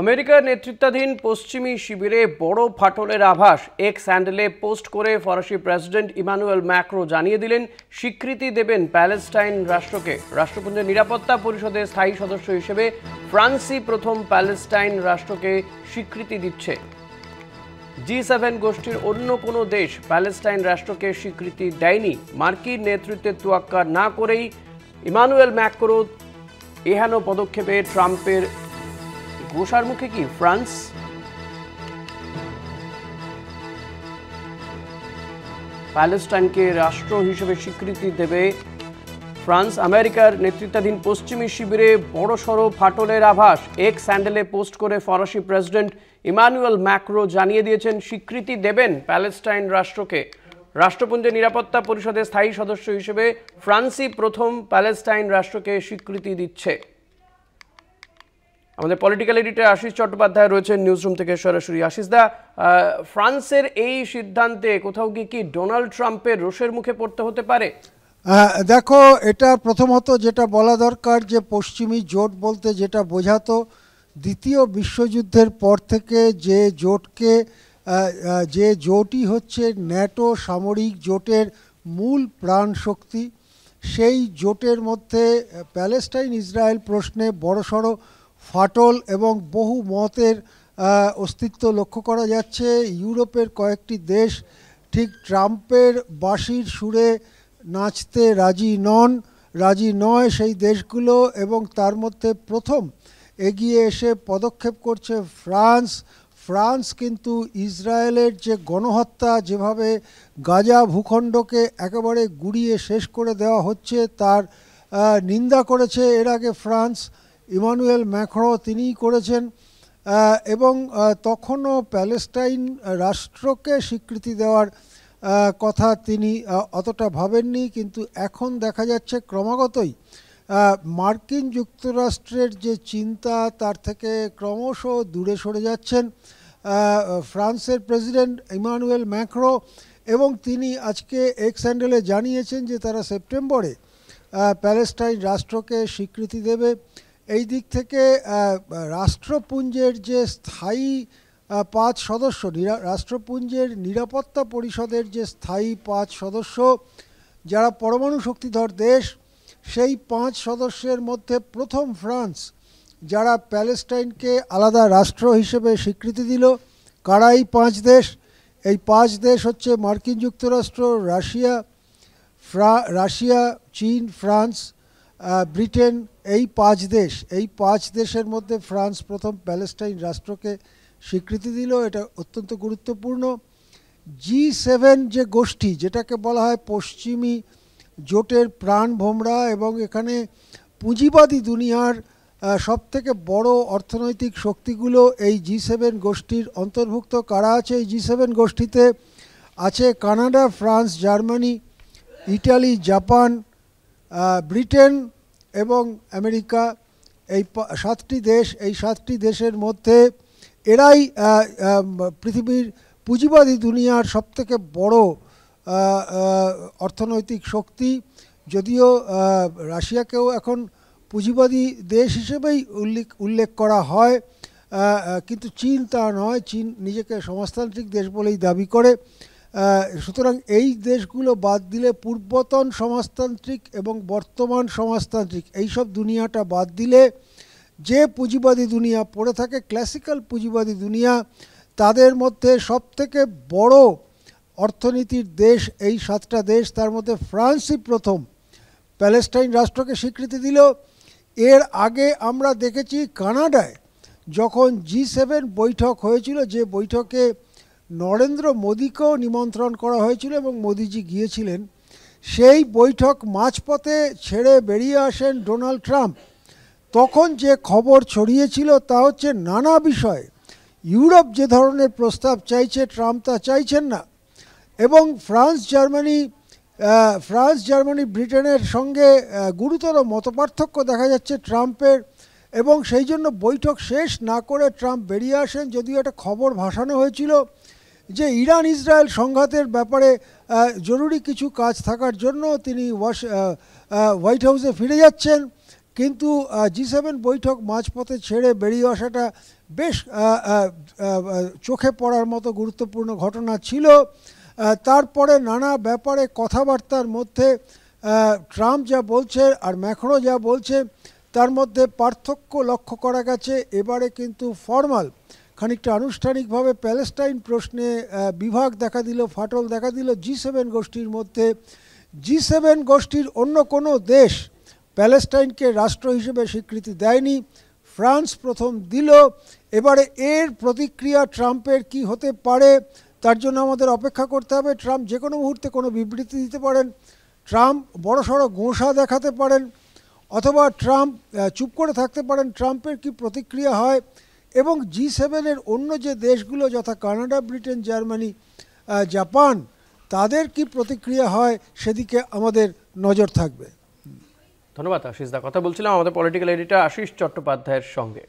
আমেরিকার নেতৃত্বাধীন পশ্চিমী শিবিরে বড় ফাটলের আভাস এক্স হ্যান্ডেলে পোস্ট করে ফরাসি প্রেসিডেন্ট ইমানুয়েল ম্যাক্রো জানিয়ে দিলেন স্বীকৃতি দেবেন প্যালেস্টাইন রাষ্ট্রকে। রাষ্ট্রপুঞ্জের নিরাপত্তা পরিষদের স্থায়ী সদস্য হিসেবে ফ্রান্সই প্রথম প্যালেস্টাইন রাষ্ট্রকে স্বীকৃতি দিচ্ছে। G7 গোষ্ঠীর অন্য কোনো দেশ প্যালেস্টাইন রাষ্ট্রকে স্বীকৃতি দেয়নি। মার্কিন নেতৃত্বের তোয়াক্কা না করেই ইমানুয়েল ম্যাক্রো এহেন পদক্ষেপে ট্রাম্পের ঘোষার মুখে কি ফ্রান্স? প্যালেস্টাইনকে রাষ্ট্র হিসেবে স্বীকৃতি দেবে ফ্রান্স। আমেরিকার নেতৃত্বাধীন পশ্চিমী শিবিরে বড়সড় ফাটলের আভাস এক্স হ্যান্ডেলে পোস্ট করে ফরাসি প্রেসিডেন্ট ইমানুয়েল ম্যাক্রো জানিয়ে দিয়েছেন স্বীকৃতি দেবেন প্যালেস্টাইন রাষ্ট্রকে। রাষ্ট্রপুঞ্জের নিরাপত্তা পরিষদের স্থায়ী সদস্য হিসেবে ফ্রান্সই প্রথম প্যালেস্টাইন রাষ্ট্রকে স্বীকৃতি দিচ্ছে। আমাদের পলিটিক্যাল এডিটর আশিস চট্টোপাধ্যায় রয়েছেন নিউজরুম থেকে সরাসরি। আশিস দা, ফ্রান্সের এই সিদ্ধান্তে কোথাও কি ডোনাল্ড ট্রাম্পের রোষের মুখে পড়তে হতে পারে? দেখো, এটা প্রথমত যেটা বলা দরকার যে পশ্চিমী জোট বলতে যেটা বোঝাতো দ্বিতীয় বিশ্বযুদ্ধের পর থেকে যে জোটই হচ্ছে ন্যাটো সামরিক জোটের মূল প্রাণ শক্তি, সেই জোটের মধ্যে প্যালেস্টাইন ইসরায়েল প্রশ্নে বড়সড় ফাটল এবং বহু মতের অস্তিত্ব লক্ষ্য করা যাচ্ছে। ইউরোপের কয়েকটি দেশ ঠিক ট্রাম্পের বাঁশির সুরে নাচতে রাজি নয় সেই দেশগুলো, এবং তার মধ্যে প্রথম এগিয়ে এসে পদক্ষেপ করছে ফ্রান্স কিন্তু ইসরায়েলের যে গণহত্যা, যেভাবে গাজা ভূখণ্ডকে একেবারে গুড়িয়ে শেষ করে দেওয়া হচ্ছে তার নিন্দা করেছে এর আগে ফ্রান্স। ইমানুয়েল ম্যাক্রো তিনিই করেছেন, এবং তখনও প্যালেস্টাইন রাষ্ট্রকে স্বীকৃতি দেওয়ার কথা তিনি অতটা ভাবেননি, কিন্তু এখন দেখা যাচ্ছে ক্রমাগতই মার্কিন যুক্তরাষ্ট্রের যে চিন্তা তার থেকে ক্রমশ দূরে সরে যাচ্ছেন ফ্রান্সের প্রেসিডেন্ট ইমানুয়েল ম্যাক্রো, এবং তিনি আজকে এক্স হ্যান্ডেলে জানিয়েছেন যে তারা সেপ্টেম্বরে প্যালেস্টাইন রাষ্ট্রকে স্বীকৃতি দেবে। এই দিক থেকে রাষ্ট্রপুঞ্জের যে স্থায়ী 5 সদস্য, রাষ্ট্রপুঞ্জের নিরাপত্তা পরিষদের যে স্থায়ী 5 সদস্য যারা পরমাণু শক্তিধর দেশ, সেই 5 সদস্যের মধ্যে প্রথম ফ্রান্স যারা প্যালেস্টাইনকে আলাদা রাষ্ট্র হিসেবে স্বীকৃতি দিল। কারা এই 5 দেশ? এই 5 দেশ হচ্ছে মার্কিন যুক্তরাষ্ট্র, রাশিয়া, চীন, ফ্রান্স, ব্রিটেন। এই 5 দেশের মধ্যে ফ্রান্স প্রথম প্যালেস্টাইন রাষ্ট্রকে স্বীকৃতি দিল। এটা অত্যন্ত গুরুত্বপূর্ণ। G7 যে গোষ্ঠী, যেটাকে বলা হয় পশ্চিমী জোটের প্রাণভোমরা, এবং এখানে পুঁজিবাদী দুনিয়ার সবথেকে বড় অর্থনৈতিক শক্তিগুলো এই G7 গোষ্ঠীর অন্তর্ভুক্ত। কারা আছে এই G7 গোষ্ঠীতে? আছে Canada, France, Germany, Italy, Japan, Britain এবং আমেরিকা। এই 7টি দেশ, এই 7টি দেশের মধ্যে এরাই পৃথিবীর পুঁজিবাদী দুনিয়ার সবথেকে বড় অর্থনৈতিক শক্তি। যদিও রাশিয়াকেও এখন পুঁজিবাদী দেশ হিসেবেই উল্লেখ করা হয়, কিন্তু চীন তা নয়। চীন নিজেকে সমাজতান্ত্রিক দেশ বলেই দাবি করে। সুতরাং এই দেশগুলো বাদ দিলে, পূর্বতন সমাজতান্ত্রিক এবং বর্তমান সমাজতান্ত্রিক এইসব দুনিয়াটা বাদ দিলে যে পুঁজিবাদী দুনিয়া পড়ে থাকে, ক্লাসিক্যাল পুঁজিবাদী দুনিয়া, তাদের মধ্যে সবথেকে বড় অর্থনীতির দেশ এই 7টা দেশ। তার মধ্যে ফ্রান্সই প্রথম প্যালেস্টাইন রাষ্ট্রকে স্বীকৃতি দিল। এর আগে আমরা দেখেছি কানাডায় যখন G7 বৈঠক হয়েছিল, যে বৈঠকে নরেন্দ্র মোদীকেও নিমন্ত্রণ করা হয়েছিল এবং মোদিজি গিয়েছিলেন, সেই বৈঠক মাঝপথে ছেড়ে বেরিয়ে আসেন ডোনাল্ড ট্রাম্প। তখন যে খবর ছড়িয়েছিল তা হচ্ছে নানা বিষয় ইউরোপ যে ধরনের প্রস্তাব চাইছে ট্রাম্প তা চাইছেন না, এবং ফ্রান্স, জার্মানি, ব্রিটেনের সঙ্গে গুরুতর মতপার্থক্য দেখা যাচ্ছে ট্রাম্পের, এবং সেই জন্য বৈঠক শেষ না করে ট্রাম্প বেরিয়ে আসেন। যদিও একটা খবর ভাসানো হয়েছিল যে ইরান ইসরায়েল সংঘাতের ব্যাপারে জরুরি কিছু কাজ থাকার জন্য তিনি হোয়াইট হাউসে ফিরে যাচ্ছেন, কিন্তু G7 বৈঠক মাঝপথে ছেড়ে বেরিয়ে আসাটা বেশ চোখে পড়ার মতো গুরুত্বপূর্ণ ঘটনা ছিল। তারপরে নানা ব্যাপারে কথাবার্তার মধ্যে ট্রাম্প যা বলছে আর ম্যাক্রো যা বলছে তার মধ্যে পার্থক্য লক্ষ্য করা গেছে। এবারে কিন্তু ফর্মাল খানিকটা আনুষ্ঠানিকভাবে প্যালেস্টাইন প্রশ্নে বিভাগ দেখা দিল, ফাটল দেখা দিল G7 গোষ্ঠীর মধ্যে। G7 গোষ্ঠীর অন্য কোনো দেশ প্যালেস্টাইনকে রাষ্ট্র হিসেবে স্বীকৃতি দেয়নি, ফ্রান্স প্রথম দিল। এবারে এর প্রতিক্রিয়া ট্রাম্পের কি হতে পারে তার জন্য আমাদের অপেক্ষা করতে হবে। ট্রাম্প যে কোনো মুহূর্তে কোনো বিবৃতি দিতে পারেন, ট্রাম্প বড়সড় গোঁসা দেখাতে পারেন, অথবা ট্রাম্প চুপ করে থাকতে পারেন। ট্রাম্পের কি প্রতিক্রিয়া হয় এবং G7 অন্য যে দেশগুলো যথা কানাডা, ব্রিটেন, জার্মানি, জাপান তাদের কি প্রতিক্রিয়া হয় সেদিকে আমাদের নজর থাকবে। ধন্যবাদ আশিস দা। কথা বলছিলাম আমাদের পলিটিক্যাল এডিটর আশিস চট্টোপাধ্যায়ের সঙ্গে।